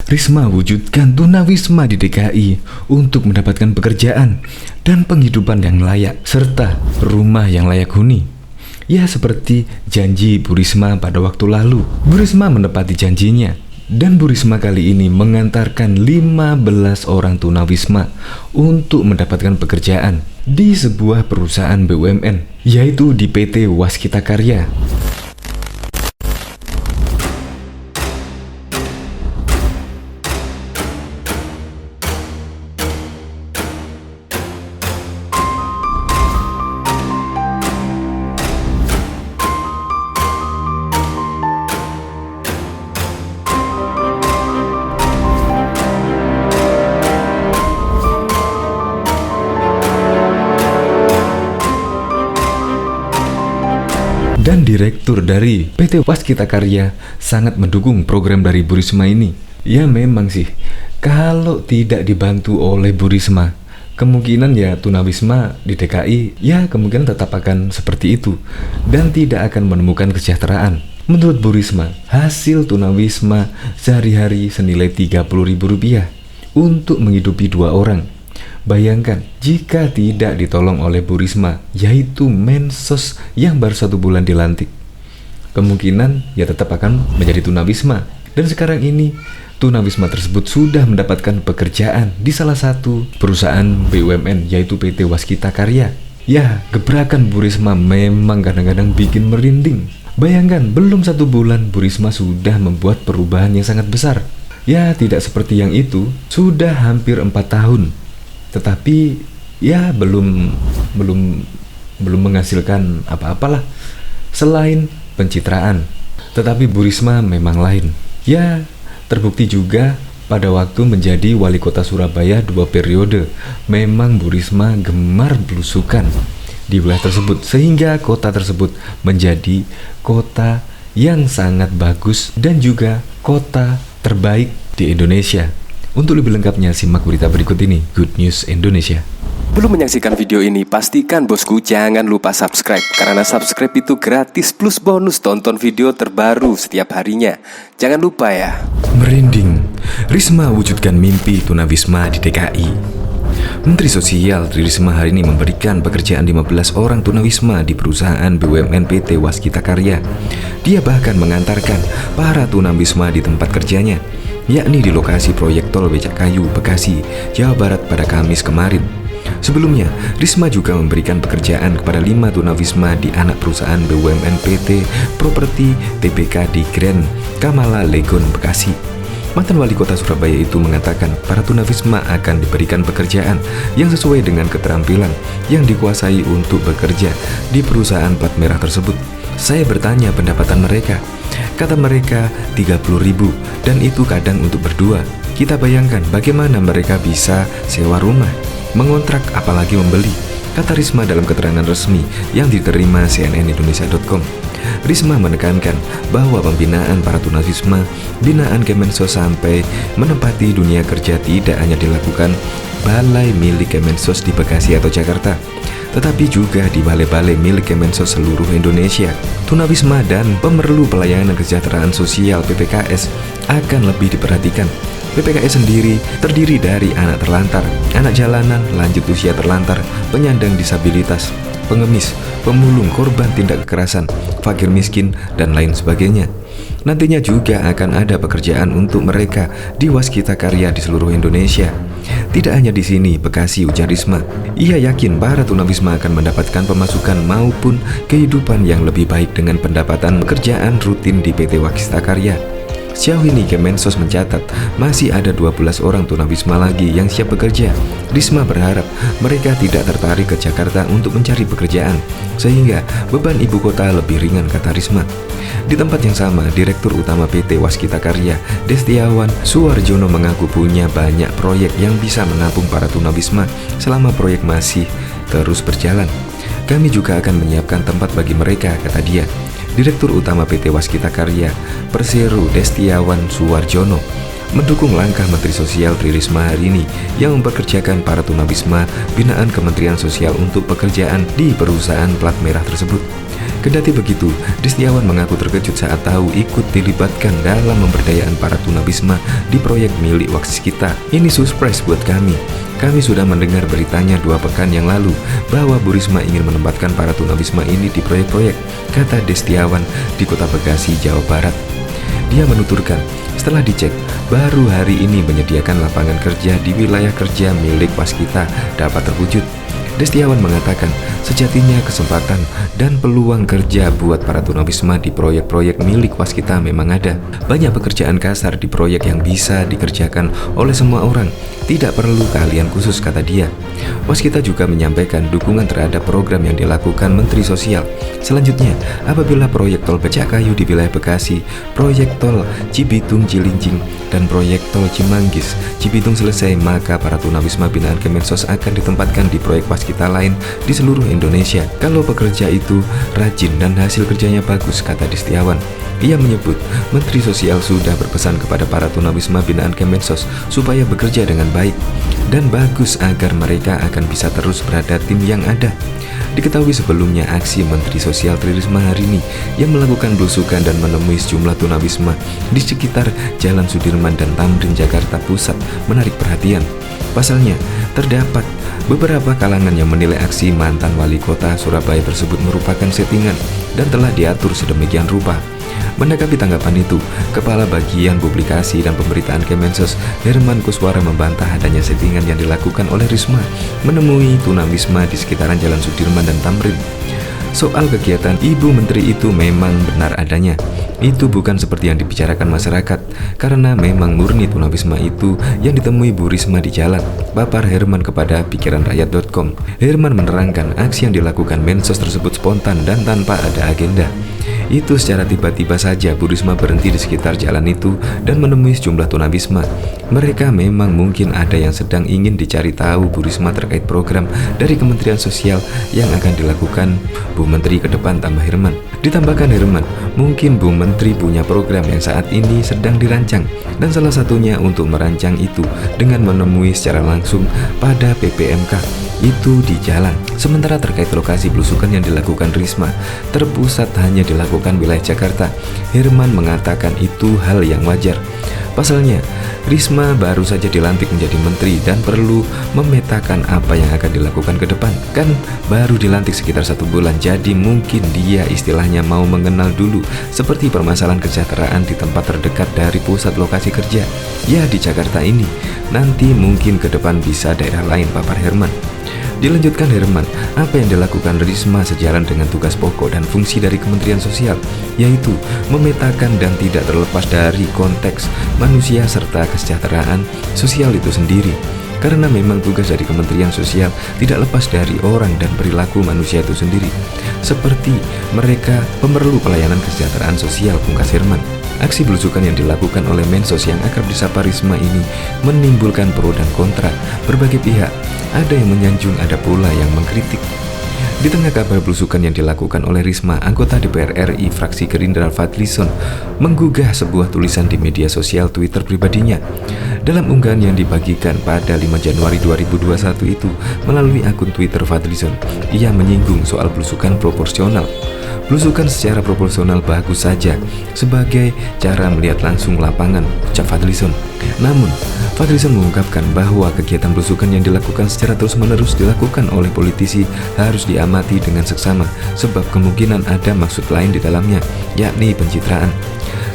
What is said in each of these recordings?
Risma wujudkan tunawisma di DKI untuk mendapatkan pekerjaan dan penghidupan yang layak, serta rumah yang layak huni. Ya, seperti janji Bu Risma pada waktu lalu. Bu Risma menepati janjinya, dan Bu Risma kali ini mengantarkan 15 orang tunawisma untuk mendapatkan pekerjaan di sebuah perusahaan BUMN, yaitu di PT Waskita Karya. Dan direktur dari PT Waskita Karya sangat mendukung program dari Bu Risma ini. Ya memang sih, kalau tidak dibantu oleh Bu Risma, kemungkinan ya tunawisma di DKI ya kemungkinan tetap akan seperti itu dan tidak akan menemukan kesejahteraan. Menurut Bu Risma, hasil tunawisma sehari-hari senilai Rp30.000 untuk menghidupi 2 orang. Bayangkan jika tidak ditolong oleh Bu Risma, yaitu Mensos yang baru 1 bulan dilantik, kemungkinan ya tetap akan menjadi tunawisma. Dan sekarang ini tunawisma tersebut sudah mendapatkan pekerjaan di salah satu perusahaan BUMN, yaitu PT Waskita Karya. Ya, gebrakan Bu Risma memang kadang-kadang bikin merinding. Bayangkan, belum 1 bulan Bu Risma sudah membuat perubahan yang sangat besar. Ya, tidak seperti yang itu, sudah hampir 4 tahun. Tetapi ya belum menghasilkan apa-apalah selain pencitraan. Tetapi Bu Risma memang lain. Ya, terbukti juga pada waktu menjadi wali kota Surabaya 2 periode. Memang Bu Risma gemar belusukan di wilayah tersebut, sehingga kota tersebut menjadi kota yang sangat bagus dan juga kota terbaik di Indonesia. Untuk lebih lengkapnya, simak berita berikut ini, Good News Indonesia. Belum menyaksikan video ini, pastikan bosku jangan lupa subscribe, karena subscribe itu gratis plus bonus tonton video terbaru setiap harinya. Jangan lupa ya. Merinding, Risma wujudkan mimpi tunawisma di DKI. Menteri Sosial Tri Risma hari ini memberikan pekerjaan 15 orang tunawisma di perusahaan BUMN PT Waskita Karya. Dia bahkan mengantarkan para tunawisma di tempat kerjanya, yakni di lokasi proyek tol Becakayu, Bekasi, Jawa Barat pada Kamis kemarin. Sebelumnya, Risma juga memberikan pekerjaan kepada 5 tunawisma di anak perusahaan BUMN PT Properti TBK di Grand Kamala Legon, Bekasi. Mantan wali kota Surabaya itu mengatakan para tunawisma akan diberikan pekerjaan yang sesuai dengan keterampilan yang dikuasai untuk bekerja di perusahaan plat merah tersebut. Saya bertanya pendapatan mereka. Kata mereka 30.000 dan itu kadang untuk berdua. Kita bayangkan bagaimana mereka bisa sewa rumah, mengontrak apalagi membeli, kata Risma dalam keterangan resmi yang diterima cnnindonesia.com. Risma menekankan bahwa pembinaan para tunawisma binaan Kemensos sampai menempati dunia kerja tidak hanya dilakukan balai milik Kemensos di Bekasi atau Jakarta, tetapi juga di balai-balai milik Kemensos seluruh Indonesia. Tunawisma dan pemerlu pelayanan kesejahteraan sosial PPKS akan lebih diperhatikan. PPKS sendiri terdiri dari anak terlantar, anak jalanan, lanjut usia terlantar, penyandang disabilitas, pengemis, pemulung, korban tindak kekerasan, fakir miskin, dan lain sebagainya. Nantinya juga akan ada pekerjaan untuk mereka di Waskita Karya di seluruh Indonesia. Tidak hanya di sini, Bekasi, ujar Risma. Ia yakin para tunawisma akan mendapatkan pemasukan maupun kehidupan yang lebih baik dengan pendapatan pekerjaan rutin di PT Waskita Karya. Sejauh ini Kemensos mencatat masih ada 12 orang tunawisma lagi yang siap bekerja. Risma berharap mereka tidak tertarik ke Jakarta untuk mencari pekerjaan, sehingga beban ibu kota lebih ringan, kata Risma. Di tempat yang sama, Direktur Utama PT Waskita Karya, Destiawan Suwarjono, mengaku punya banyak proyek yang bisa menampung para tunawisma selama proyek masih terus berjalan. Kami juga akan menyiapkan tempat bagi mereka, kata dia. Direktur Utama PT Waskita Karya, Perseru Destiawan Suwarjono, mendukung langkah Menteri Sosial Tri Risma hari ini yang mempekerjakan para tunawisma binaan Kementerian Sosial untuk pekerjaan di perusahaan plat merah tersebut. Kendati begitu, Destiawan mengaku terkejut saat tahu ikut dilibatkan dalam pemberdayaan para tunawisma di proyek milik Waskita. Ini surprise buat kami. Kami sudah mendengar beritanya 2 pekan yang lalu bahwa Bu Risma ingin menempatkan para tunawisma ini di proyek-proyek, kata Destiawan di Kota Bekasi, Jawa Barat. Dia menuturkan, setelah dicek, baru hari ini menyediakan lapangan kerja di wilayah kerja milik Waskita dapat terwujud. Destiawan mengatakan, sejatinya kesempatan dan peluang kerja buat para tunawisma di proyek-proyek milik Waskita memang ada. Banyak pekerjaan kasar di proyek yang bisa dikerjakan oleh semua orang, tidak perlu keahlian khusus, kata dia. Waskita juga menyampaikan dukungan terhadap program yang dilakukan Menteri Sosial. Selanjutnya, apabila proyek tol Becakayu di wilayah Bekasi, proyek tol Cibitung Cilincing, dan proyek tol Cimanggis Cibitung selesai, maka para tunawisma binaan Kemensos akan ditempatkan di proyek Waskita lain di seluruh Indonesia. Kalau pekerja itu rajin dan hasil kerjanya bagus, kata Destiawan. Ia menyebut Menteri Sosial sudah berpesan kepada para tunawisma binaan Kemensos supaya bekerja dengan baik dan bagus agar mereka akan bisa terus berada tim yang ada. Diketahui sebelumnya aksi Menteri Sosial Tri Risma hari ini yang melakukan belusukan dan menemui sejumlah tunawisma di sekitar Jalan Sudirman dan Tamrin, Jakarta Pusat menarik perhatian. Pasalnya, terdapat beberapa kalangan yang menilai aksi mantan wali kota Surabaya tersebut merupakan settingan dan telah diatur sedemikian rupa. Menanggapi tanggapan itu, Kepala Bagian Publikasi dan Pemberitaan Kemensos Herman Kuswara membantah adanya settingan yang dilakukan oleh Risma menemui tunawisma di sekitaran Jalan Sudirman dan Tamrin. Soal kegiatan Ibu Menteri itu memang benar adanya. Itu bukan seperti yang dibicarakan masyarakat, karena memang murni tunawisma itu yang ditemui Bu Risma di jalan, papar Herman kepada pikiranrakyat.com. Herman menerangkan aksi yang dilakukan Mensos tersebut spontan dan tanpa ada agenda. Itu secara tiba-tiba saja Bu Risma berhenti di sekitar jalan itu dan menemui sejumlah tunawisma. Mereka memang mungkin ada yang sedang ingin dicari tahu Bu Risma terkait program dari Kementerian Sosial yang akan dilakukan Bu Menteri ke depan, tambah Herman. Ditambahkan Herman, mungkin Bu Menteri punya program yang saat ini sedang dirancang, dan salah satunya untuk merancang itu dengan menemui secara langsung pada PPMK itu di jalan. Sementara terkait lokasi belusukan yang dilakukan Risma terpusat hanya dilakukan wilayah Jakarta, Herman mengatakan itu hal yang wajar. Pasalnya, Risma baru saja dilantik menjadi menteri dan perlu memetakan apa yang akan dilakukan ke depan. Kan baru dilantik sekitar 1 bulan, jadi mungkin dia istilahnya mau mengenal dulu seperti permasalahan kesejahteraan di tempat terdekat dari pusat lokasi kerja. Ya, di Jakarta ini, nanti mungkin ke depan bisa daerah lain, papar Herman. Dilanjutkan Herman, apa yang dilakukan Risma sejalan dengan tugas pokok dan fungsi dari Kementerian Sosial, yaitu memetakan dan tidak terlepas dari konteks manusia serta kesejahteraan sosial itu sendiri. Karena memang tugas dari Kementerian Sosial tidak lepas dari orang dan perilaku manusia itu sendiri, seperti mereka pemerlu pelayanan kesejahteraan sosial, pungkas Herman. Aksi belusukan yang dilakukan oleh Mensos yang akrab disapa Risma ini menimbulkan pro dan kontra berbagai pihak. Ada yang menyanjung, ada pula yang mengkritik. Di tengah kabar belusukan yang dilakukan oleh Risma, anggota DPR RI fraksi Gerindra Fadlizon menggugah sebuah tulisan di media sosial Twitter pribadinya. Dalam unggahan yang dibagikan pada 5 Januari 2021 itu melalui akun Twitter Fadlizon, ia menyinggung soal belusukan proporsional. Belusukan secara proporsional bagus saja sebagai cara melihat langsung lapangan, ucap Fadlizon. Namun, Fadlizon mengungkapkan bahwa kegiatan belusukan yang dilakukan secara terus-menerus dilakukan oleh politisi harus diamati dengan seksama, sebab kemungkinan ada maksud lain di dalamnya, yakni pencitraan.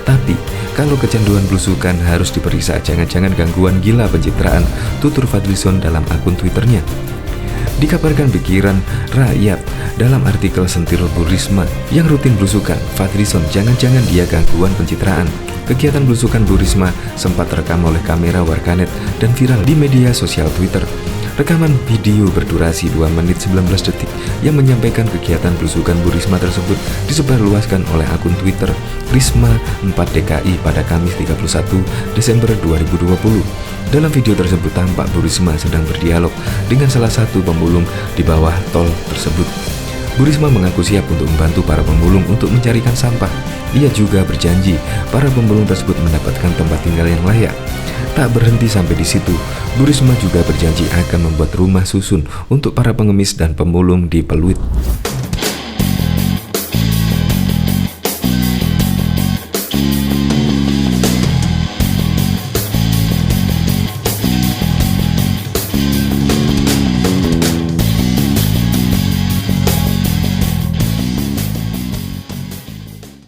Tapi, kalau kecanduan belusukan harus diperiksa, jangan-jangan gangguan gila pencitraan, tutur Fadlizon dalam akun Twitternya. Dikabarkan pikiran rakyat dalam artikel sentil Bu Risma yang rutin belusukan, Fadlizon jangan-jangan dia gangguan pencitraan. Kegiatan belusukan Bu Risma sempat terekam oleh kamera warganet dan viral di media sosial Twitter. Rekaman video berdurasi 2 menit 19 detik yang menyampaikan kegiatan belusukan Bu Risma tersebut disebarluaskan oleh akun Twitter Risma 4 DKI pada Kamis 31 Desember 2020. Dalam video tersebut tampak Bu Risma sedang berdialog dengan salah satu pemulung di bawah tol tersebut. Bu Risma mengaku siap untuk membantu para pemulung untuk mencarikan sampah. Ia juga berjanji para pemulung tersebut mendapatkan tempat tinggal yang layak. Tak berhenti sampai di situ, Bu Risma juga berjanji akan membuat rumah susun untuk para pengemis dan pemulung di Peluit.